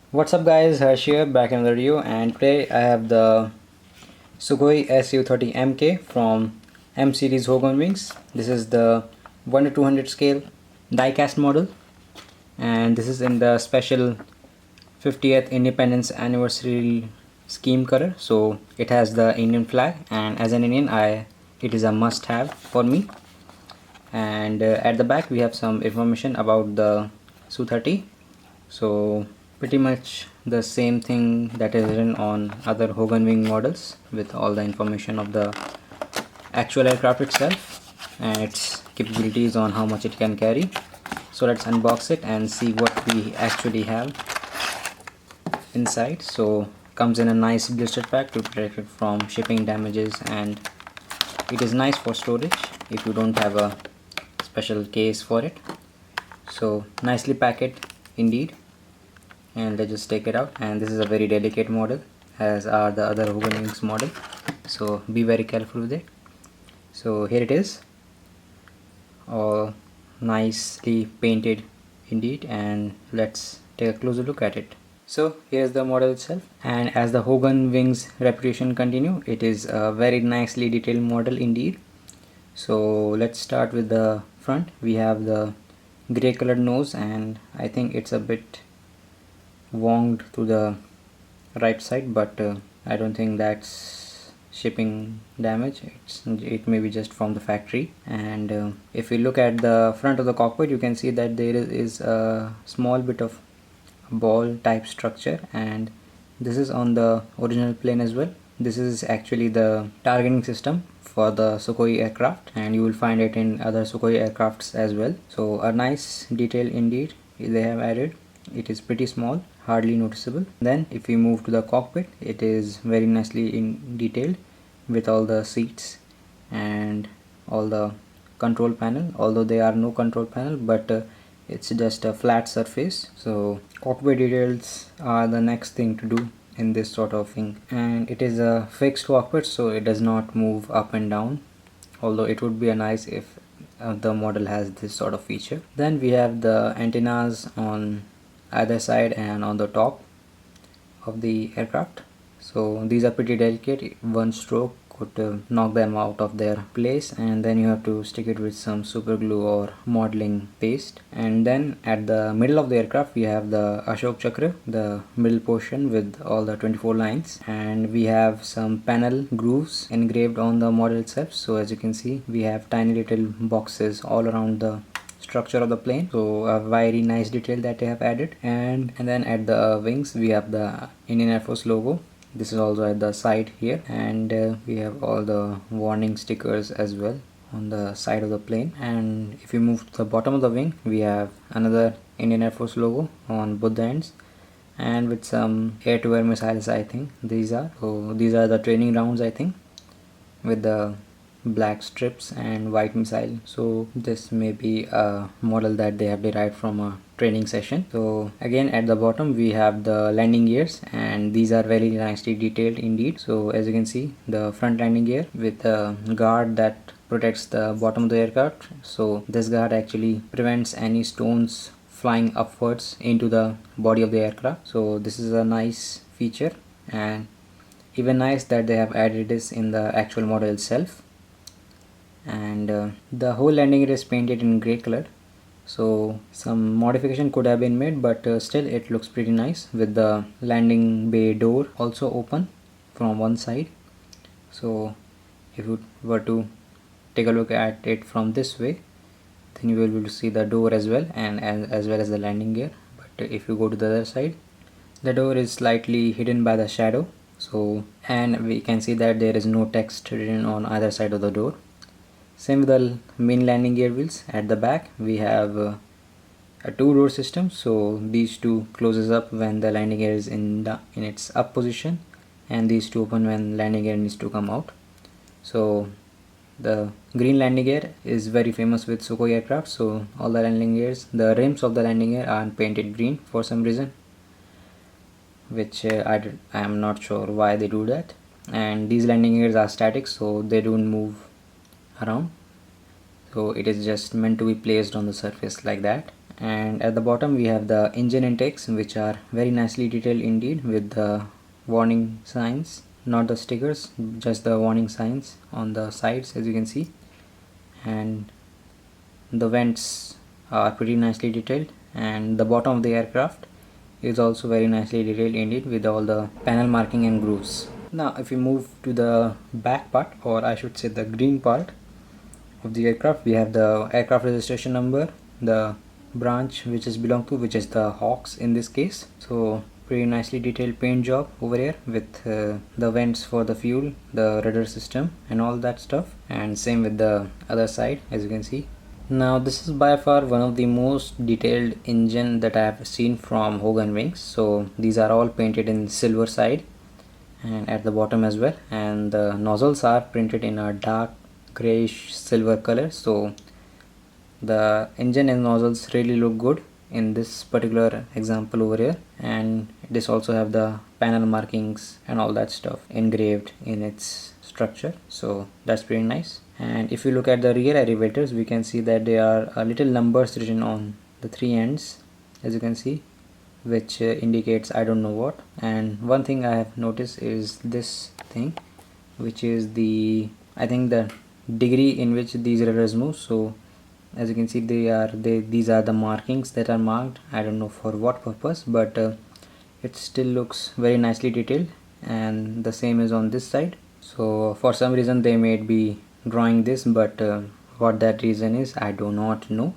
What's up guys, Harsh here, back in the video, and today I have the Sukhoi SU 30 MK from M series Hogan Wings. This is the 1 to 200 scale diecast model, and this is in the special 50th Independence Anniversary scheme color. So it has the Indian flag, and as an Indian it is a must have for me. And at the back we have some information about the Su-30. So pretty much the same thing that is written on other Hogan Wing models, with all the information of the actual aircraft itself and its capabilities on how much it can carry. So let's unbox it and see what we actually have inside. So comes in a nice blister pack to protect it from shipping damages, and it is nice for storage if you don't have a special case for it. So nicely packed indeed, and let's just take it out. And this is a very delicate model, as are the other Hogan Wings model, so be very careful with it. So here it is, all nicely painted indeed, and let's take a closer look at it. So here's the model itself, and as the Hogan Wings reputation continue, it is a very nicely detailed model indeed. So let's start with the front. We have the gray colored nose, and I think it's a bit wonged to the right side, but I don't think that's shipping damage. It may be just from the factory. And if we look at the front of the cockpit, you can see that there is a small bit of ball type structure, and this is on the original plane as well. This is actually the targeting system for the Sukhoi aircraft, and you will find it in other Sukhoi aircrafts as well. So a nice detail indeed they have added. It is pretty small, hardly noticeable. Then if we move to the cockpit, it is very nicely in detailed with all the seats and all the control panel, although there are no control panel, but it's just a flat surface. So cockpit details are the next thing to do in this sort of thing, and it is a fixed cockpit, so it does not move up and down, although it would be a nice if the model has this sort of feature. Then we have the antennas on either side and on the top of the aircraft. So these are pretty delicate. One stroke could knock them out of their place, and then you have to stick it with some super glue or modeling paste. And then at the middle of the aircraft we have the Ashok Chakra, the middle portion with all the 24 lines, and we have some panel grooves engraved on the model itself. So as you can see, we have tiny little boxes all around the structure of the plane, so a very nice detail that they have added. And then at the wings we have the Indian Air Force logo. This is also at the side here, and we have all the warning stickers as well on the side of the plane. And if you move to the bottom of the wing, we have another Indian Air Force logo on both the ends, and with some air-to-air missiles. I think these are the training rounds, I think, with the black strips and white missile. So this may be a model that they have derived from a training session. So again at the bottom we have the landing gears, and these are very nicely detailed indeed. So as you can see, the front landing gear with a guard that protects the bottom of the aircraft. So this guard actually prevents any stones flying upwards into the body of the aircraft. So this is a nice feature, and even nice that they have added this in the actual model itself. And the whole landing gear is painted in gray color, so some modification could have been made, but still it looks pretty nice, with the landing bay door also open from one side. So if you were to take a look at it from this way, then you will be able to see the door as well, and as well as the landing gear. But if you go to the other side, the door is slightly hidden by the shadow. So, and we can see that there is no text written on either side of the door. Same with the main landing gear wheels. At the back we have a two-door system, so these two closes up when the landing gear is in its up position, and these two open when landing gear needs to come out. So the green landing gear is very famous with Sukhoi aircraft, so all the landing gears, the rims of the landing gear are painted green for some reason, which I am not sure why they do that. And these landing gears are static, so they don't move around, so it is just meant to be placed on the surface like that. And at the bottom we have the engine intakes, which are very nicely detailed indeed, with the warning signs, not the stickers, just the warning signs on the sides, as you can see. And the vents are pretty nicely detailed, and the bottom of the aircraft is also very nicely detailed indeed, with all the panel marking and grooves. Now if we move to the back part, or I should say the green part of the aircraft, we have the aircraft registration number, the branch which is belong to, which is the Hawks in this case. So pretty nicely detailed paint job over here, with the vents for the fuel, the rudder system and all that stuff, and same with the other side, as you can see. Now this is by far one of the most detailed engine that I have seen from Hogan Wings. So these are all painted in silver side and at the bottom as well, and the nozzles are printed in a dark grayish silver color. So the engine and nozzles really look good in this particular example over here, and this also have the panel markings and all that stuff engraved in its structure, so that's pretty nice. And if you look at the rear elevators, we can see that there are little numbers written on the three ends, as you can see, which indicates I don't know what. And one thing I have noticed is this thing, which is the, I think, the degree in which these rudders move. So as you can see, these are the markings that are marked. I don't know for what purpose, but it still looks very nicely detailed, and the same is on this side. So for some reason they may be drawing this, but what that reason is I do not know,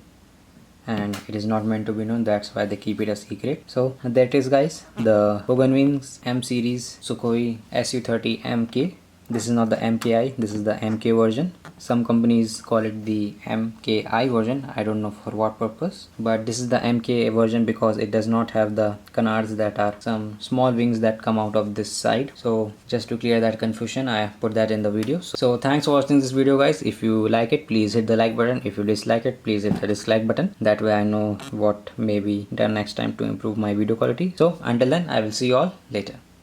and it is not meant to be known. That's why they keep it a secret. So that is, guys, the Hogan Wings M series Sukhoi SU-30 MK. This is not the MKI, this is the MK version. Some companies call it the MKI version, I don't know for what purpose, but this is the MK version because it does not have the canards, that are some small wings that come out of this side. So just to clear that confusion, I have put that in the video. So thanks for watching this video, guys. If you like it, please hit the like button. If you dislike it, please hit the dislike button. That way I know what may be done next time to improve my video quality. So until then, I will see you all later.